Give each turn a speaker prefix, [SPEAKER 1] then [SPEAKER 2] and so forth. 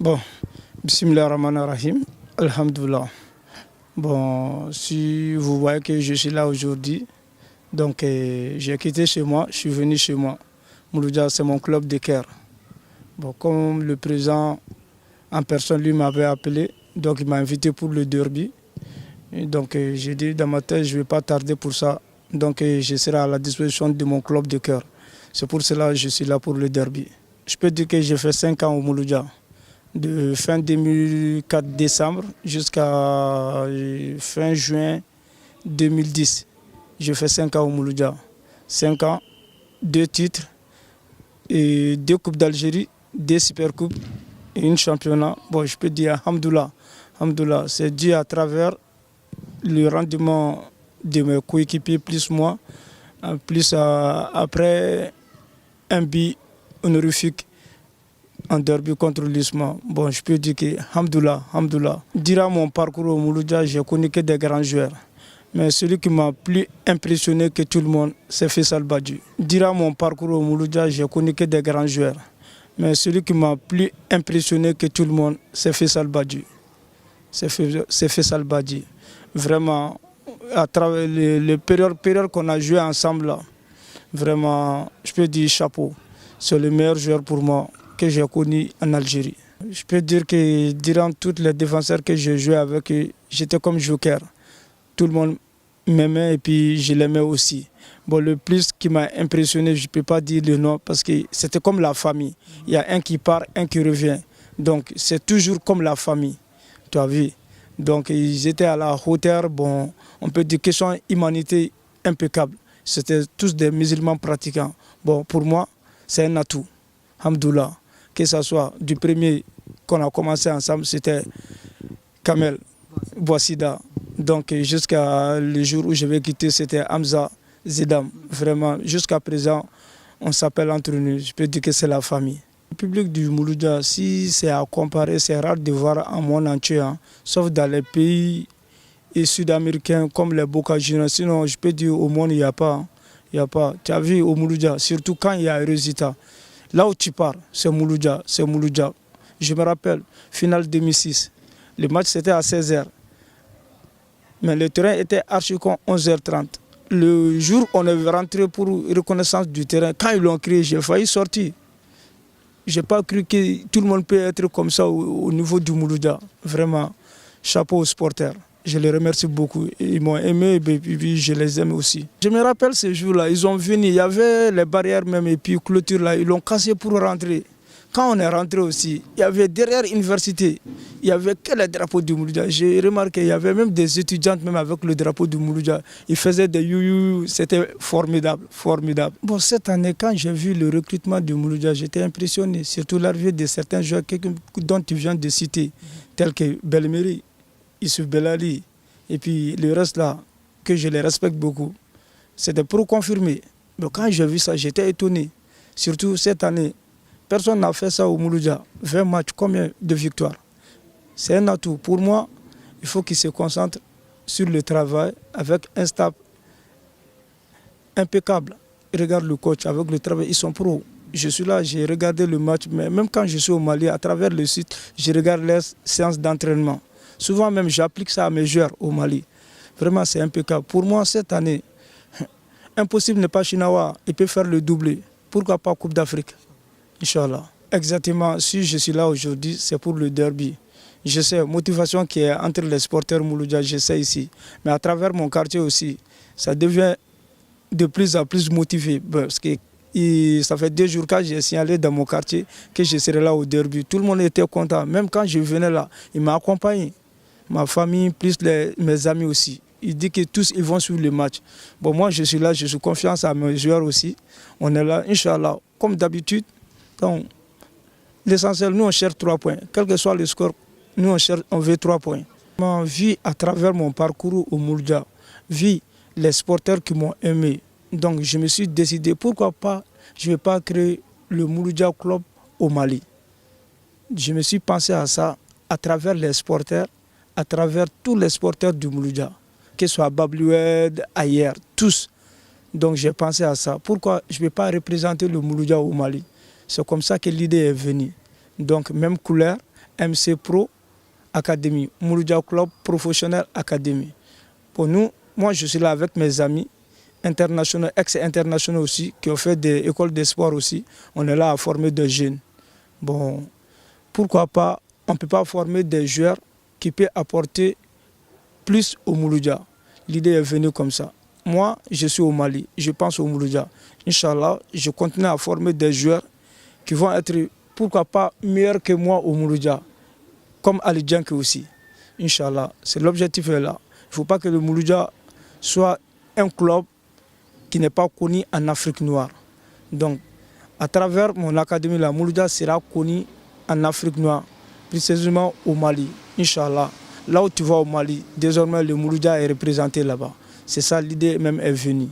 [SPEAKER 1] Bon, Bismillahirrahmanirrahim, Alhamdoulilah. Bon, si vous voyez que je suis là aujourd'hui, donc j'ai quitté chez moi, je suis venu chez moi. Mouloudia, c'est mon club de cœur. Bon, comme le président en personne lui m'avait appelé, donc il m'a invité pour le derby. Et donc j'ai dit dans ma tête, je ne vais pas tarder pour ça. Donc je serai à la disposition de mon club de cœur. C'est pour cela que je suis là pour le derby. Je peux dire que j'ai fait 5 ans au Mouloudia. De fin 2004 décembre jusqu'à fin juin 2010. J'ai fait 5 ans au Mouloudia. 5 ans, 2 titres, et 2 coupes d'Algérie, 2 supercoupes et une championnat. Bon, je peux dire Alhamdoulilah. Alhamdoulilah, c'est dû à travers le rendement de mes coéquipiers plus moi, plus après un but honorifique en derby contre l'Isma. Bon, je peux dire que Alhamdoulilah. Durant mon parcours au Mouloudia, j'ai connu que des grands joueurs. Mais celui qui m'a plus impressionné que tout le monde, c'est Faisal Badji. Durant mon parcours au Mouloudia, j'ai connu que des grands joueurs. Mais celui qui m'a plus impressionné que tout le monde, c'est Faisal Badji. C'est Faisal Badji. Vraiment, à travers les périodes qu'on a joué ensemble, là, vraiment, je peux dire chapeau. C'est le meilleur joueur pour moi que j'ai connu en Algérie. Je peux dire que durant tous les défenseurs que j'ai joué avec, j'étais comme joker. Tout le monde m'aimait et puis je l'aimais aussi. Bon, le plus qui m'a impressionné, je ne peux pas dire le nom parce que c'était comme la famille. Il y a un qui part, un qui revient. Donc c'est toujours comme la famille. Tu as vu? Donc ils étaient à la hauteur, bon, on peut dire question humanité impeccable. C'était tous des musulmans pratiquants. Bon, pour moi, c'est un atout. Alhamdoulilah. Que ce soit du premier qu'on a commencé ensemble, c'était Kamel Bouassida. Donc jusqu'à le jour où je vais quitter, c'était Hamza Zidane. Vraiment, jusqu'à présent, on s'appelle entre nous. Je peux dire que c'est la famille. Le public du Mouloudia, si c'est à comparer, c'est rare de voir en monde entier, hein, sauf dans les pays sud-américains comme les Boca Juniors. Sinon, je peux dire au monde, il n'y a pas. Hein. Il n'y a pas. Tu as vu au Mouloudia, surtout quand il y a un résultat. Là où tu pars, c'est Mouloudia, c'est Mouloudia. Je me rappelle, finale 2006, le match c'était à 16h. Mais le terrain était archi-con 11h30. Le jour où on est rentré pour reconnaissance du terrain, quand ils l'ont créé, j'ai failli sortir. Je n'ai pas cru que tout le monde peut être comme ça au niveau du Mouloudia. Vraiment, chapeau aux supporters. Je les remercie beaucoup. Ils m'ont aimé et puis je les aime aussi. Je me rappelle ces jours-là, ils ont venu, il y avait les barrières même et puis clôture là, ils l'ont cassé pour rentrer. Quand on est rentré aussi, il y avait derrière l'université, il n'y avait que le drapeau du Mouloudia. J'ai remarqué, il y avait même des étudiantes même avec le drapeau du Mouloudia. Ils faisaient des you, c'était formidable, formidable. Bon, cette année, quand j'ai vu le recrutement du Mouloudia, j'étais impressionné, surtout l'arrivée de certains joueurs dont tu viens de citer, tels que Belmeri, Issouf Belali, et puis le reste là, que je les respecte beaucoup. C'était pour confirmer. Mais quand j'ai vu ça, j'étais étonné. Surtout cette année, personne n'a fait ça au Mouloudia. 20 matchs, combien de victoires? C'est un atout. Pour moi, il faut qu'ils se concentrent sur le travail avec un staff impeccable. Regarde le coach, avec le travail, ils sont pros. Je suis là, j'ai regardé le match, mais même quand je suis au Mali, à travers le site, je regarde les séances d'entraînement. Souvent même, j'applique ça à mes joueurs au Mali. Vraiment, c'est impeccable. Pour moi, cette année, impossible n'est pas Chinawa. Il peut faire le doublé. Pourquoi pas Coupe d'Afrique? Inch'Allah. Exactement, si je suis là aujourd'hui, c'est pour le derby. Je sais, motivation qui est entre les supporters Mouloudia, je sais ici. Mais à travers mon quartier aussi, ça devient de plus en plus motivé. Parce que ça fait 2 jours que j'ai signalé dans mon quartier que je serai là au derby. Tout le monde était content. Même quand je venais là, il m'a accompagné. Ma famille, plus mes amis aussi. Il dit que tous ils vont suivre le match. Bon, moi je suis là, je suis confiance à mes joueurs aussi. On est là, Inch'Allah, comme d'habitude. Donc, l'essentiel, nous on cherche 3 points. Quel que soit le score, nous on veut 3 points. Vu à travers mon parcours au Mouloudia, vu les supporters qui m'ont aimé. Donc je me suis décidé, pourquoi pas, je ne vais pas créer le Mouloudia Club au Mali. Je me suis pensé à ça à travers les supporters, à travers tous les supporters du Mouloudia, que ce soit Babloued, ailleurs, tous. Donc j'ai pensé à ça. Pourquoi je ne vais pas représenter le Mouloudia au Mali? C'est comme ça que l'idée est venue. Donc même couleur, MC Pro Academy, Mouloudia Club Professionnel Academy. Pour nous, moi je suis là avec mes amis internationaux, ex-internationaux aussi, qui ont fait des écoles de sport aussi. On est là à former des jeunes. Bon, pourquoi pas, on ne peut pas former des joueurs qui peuvent apporter plus au Mouloudia. L'idée est venue comme ça. Moi, je suis au Mali, je pense au Mouloudia. Inch'Allah, je continue à former des joueurs qui vont être, pourquoi pas, meilleurs que moi au Mouloudia, comme Ali Djank aussi. Inch'Allah, c'est l'objectif est là. Il ne faut pas que le Mouloudia soit un club qui n'est pas connu en Afrique noire. Donc, à travers mon académie, la Mouloudia sera connu en Afrique noire, précisément au Mali, Inch'Allah. Là où tu vas au Mali, désormais le Mouloudia est représenté là-bas. C'est ça, l'idée même est venue.